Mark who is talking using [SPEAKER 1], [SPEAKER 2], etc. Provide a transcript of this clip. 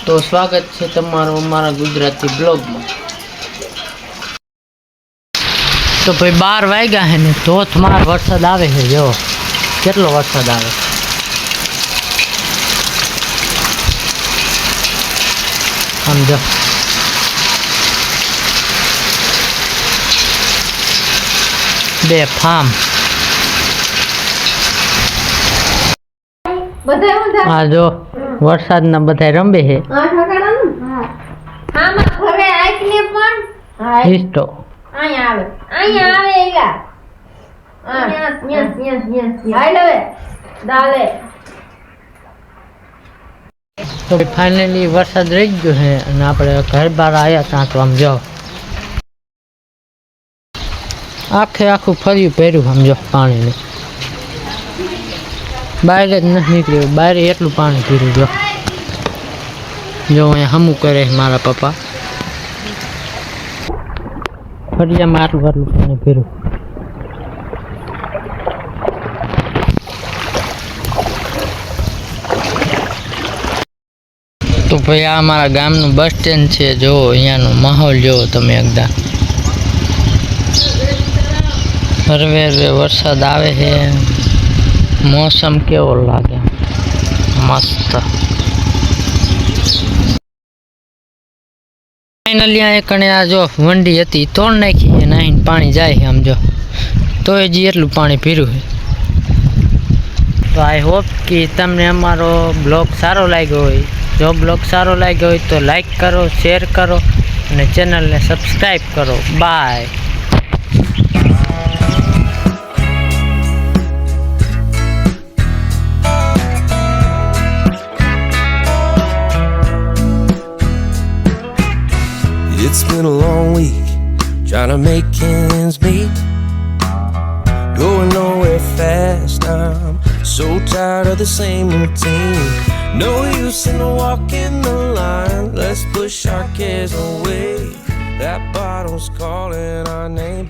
[SPEAKER 1] તો સ્વાગત છે તમારું અમારા ગુજરાતી બ્લોગમાં। તો ભાઈ 12 વાગ્યા હે ને ધોધમાર વરસાદ આવે છે। જો કેટલો વરસાદ આવે, સમજો। બે ફાર્મ હા જો વરસાદ ના બધા રમે છે। તો ફાઇનલી વરસાદ રહી ગયો છે અને આપણે ઘર બહાર આવ્યા ત્યાં તો આમ જો આખું ફર્યું પહેર્યું સમજો પાણીને, બહાર જ નથી નીકળ્યું। બહાર એટલું પાણી પીર્યું જો અહીંયા હમું કરે મારા પપ્પા, ફરિયામાં આટલું પાણી પીર્યું। તો ભાઈ આ અમારા ગામનું બસ સ્ટેન્ડ છે। જો અહીંયાનો માહોલ જોવો તમે એકદમ, હરવે વરસાદ આવે છે, મોસમ કેવો લાગે મસ્ત। ફાઇનલી આ કણે આ જો વંડી હતી તોડ નાખી છે, નાહીને પાણી જાય છે આમ જો, તો હજી એટલું પાણી પીર્યું છે। તો આઈ હોપ કે તમને અમારો બ્લોગ સારો લાગ્યો હોય। જો બ્લોગ સારો લાગ્યો હોય તો લાઈક કરો, શેર કરો અને ચેનલને સબસ્ક્રાઈબ કરો। By.
[SPEAKER 2] It's been a long week, trying to make ends meet, going nowhere fast. I'm so tired of the same routine. No use in walking the line, let's push our cares away. That bottle's calling our name.